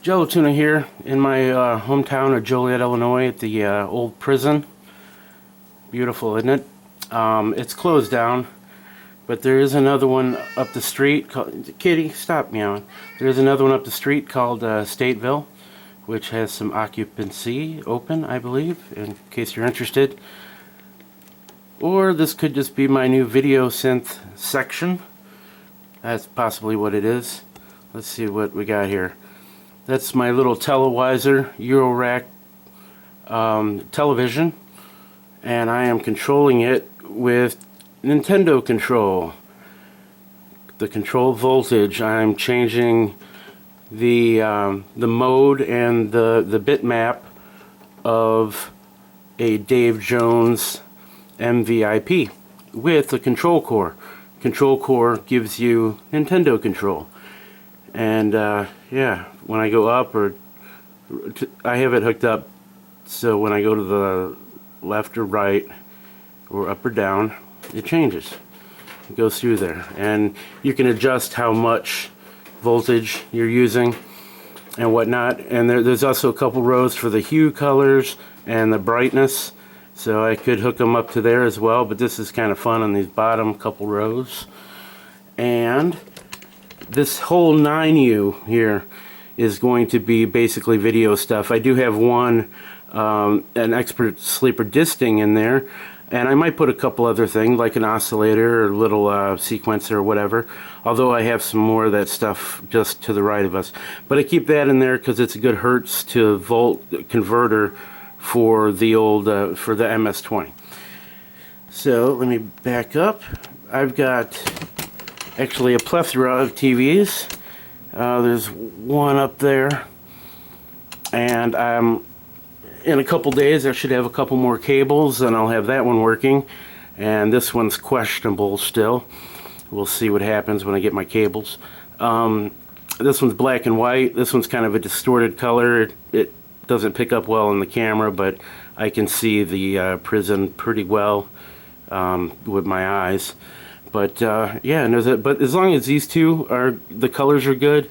Jellotuna here in my hometown of Joliet, Illinois at the old prison. Beautiful, isn't it? It's closed down, but there is another one up the street called... Kitty, stop meowing. There's another one up the street called Stateville, which has some occupancy open, I believe, in case you're interested. Or this could just be my new video synth section. That's possibly what it is. Let's see what we got here. That's my little televisor Eurorack television, and I am controlling it with Nintendo control. The control voltage, I'm changing the mode and the bitmap of a Dave Jones MVIP with the control core. Control core gives you Nintendo control. And yeah, when I go up, or I have it hooked up so when I go to the left or right or up or down, it changes. It goes through there, and you can adjust how much voltage you're using and whatnot. And there's also a couple rows for the hue colors and the brightness, so I could hook them up to there as well. But this is kind of fun on these bottom couple rows. And this whole 9U here is going to be basically video stuff. I do have one, an expert sleeper disting in there, and I might put a couple other things like an oscillator or a little sequencer or whatever, although I have some more of that stuff just to the right of us. But I keep that in there because it's a good hertz to volt converter for the old, for the MS-20. So let me back up. I've got actually a plethora of TVs. There's one up there, and in a couple days I should have a couple more cables and I'll have that one working, and this one's questionable still. We'll see what happens when I get my cables. This one's black and white. This one's kind of a distorted color. It doesn't pick up well in the camera, but I can see the prison pretty well with my eyes. But yeah, and but as long as these two are, the colors are good,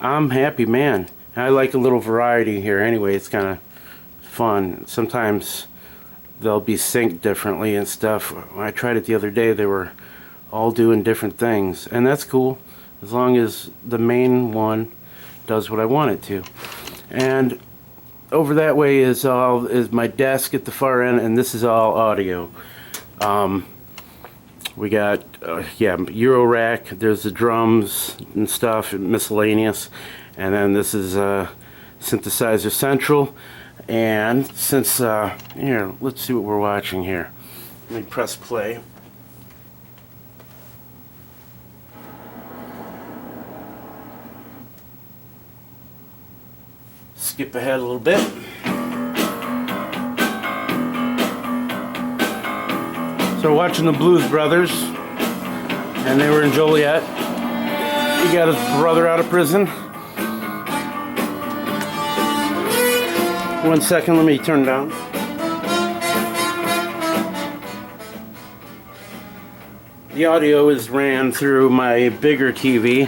I'm happy, man. I like a little variety here anyway. It's kind of fun. Sometimes they'll be synced differently and stuff. When I tried it the other day, they were all doing different things, and that's cool as long as the main one does what I want it to. And over that way is my desk at the far end, and this is all audio. We got, yeah, Eurorack, there's the drums and stuff, and miscellaneous. And then this is Synthesizer Central. And since, here, let's see what we're watching here. Let me press play. Skip ahead a little bit. So we're watching the Blues Brothers, and they were in Joliet. He got his brother out of prison. 1 second, let me turn down. The audio is ran through my bigger TV,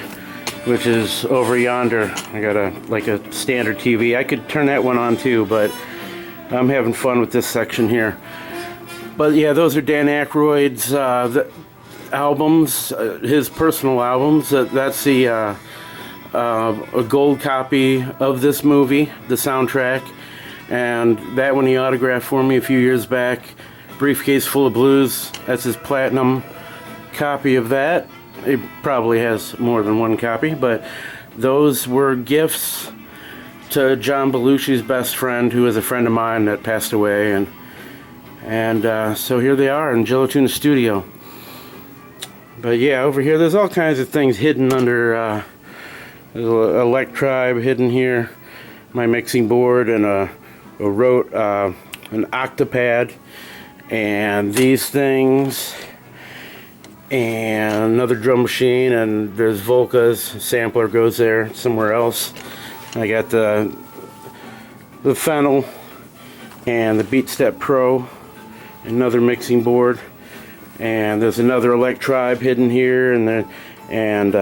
which is over yonder. I got like a standard TV. I could turn that one on too, but I'm having fun with this section here. But yeah, those are Dan Aykroyd's albums, his personal albums. That's a gold copy of this movie, the soundtrack. And that one he autographed for me a few years back. Briefcase Full of Blues, that's his platinum copy of that. He probably has more than one copy, but those were gifts to John Belushi's best friend, who was a friend of mine that passed away. And so here they are in Jellotuna studio. But yeah, over here there's all kinds of things hidden under there's a Electribe hidden here, my mixing board, and an Octapad, and these things, and another drum machine, and there's Volca's sampler goes there somewhere else. I got the Fennel and the BeatStep Pro, another mixing board, and there's another Electribe hidden here, and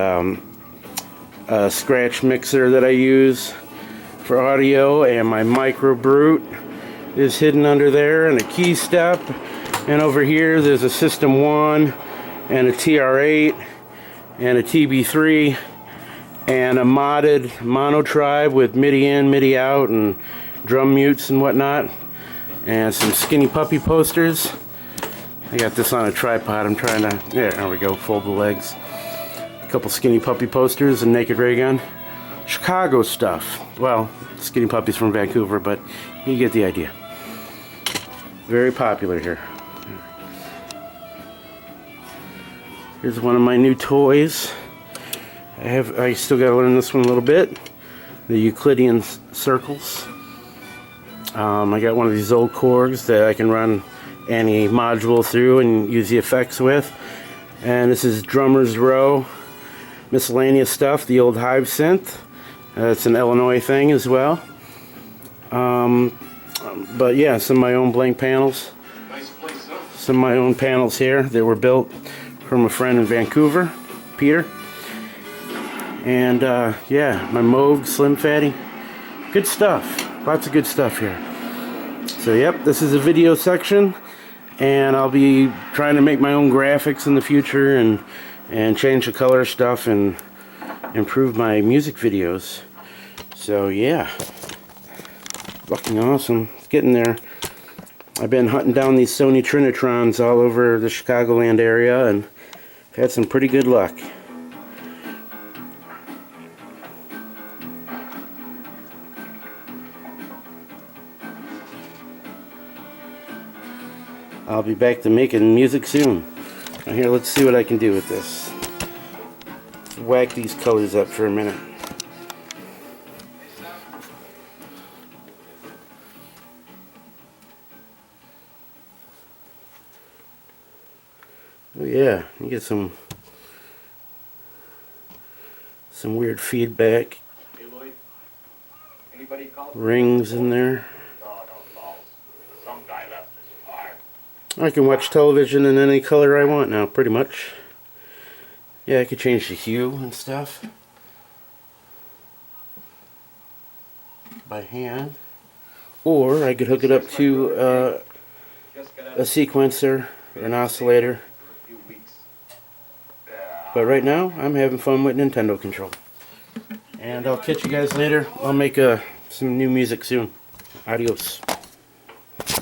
a scratch mixer that I use. for audio, and my micro brute is hidden under there, and a key step. And over here there's a System 1 and a TR8 and a TB3 and a modded mono tribe with MIDI in, MIDI out, and drum mutes and whatnot, and some Skinny Puppy posters. I got this on a tripod. I'm trying to, yeah, there we go, fold the legs. A couple Skinny Puppy posters and Naked Ray Gun. Chicago stuff. Well, Skinny Puppy's from Vancouver, but you get the idea. Very popular here. Here's one of my new toys. I still got to learn this one a little bit. The Euclidean circles. I got one of these old Korgs that I can run any module through and use the effects with. And this is Drummer's Row miscellaneous stuff, the old Hive synth. It's an Illinois thing as well. But yeah, some of my own blank panels. Nice place, huh? Some of my own panels here that were built from a friend in Vancouver, Peter. And yeah, my Moog Slim Fatty. Good stuff. Lots of good stuff here. So yep, this is a video section, and I'll be trying to make my own graphics in the future and change the color stuff and improve my music videos. So yeah, fucking awesome. It's getting there. I've been hunting down these Sony Trinitrons all over the Chicagoland area and had some pretty good luck. I'll be back to making music soon. Now here, let's see what I can do with this. Whack these colors up for a minute. Oh yeah, you get some weird feedback rings in there. I can watch television in any color I want now, pretty much. Yeah, I could change the hue and stuff by hand, or I could hook it up to a sequencer or an oscillator. But right now, I'm having fun with Nintendo control. And I'll catch you guys later. I'll make some new music soon. Adios.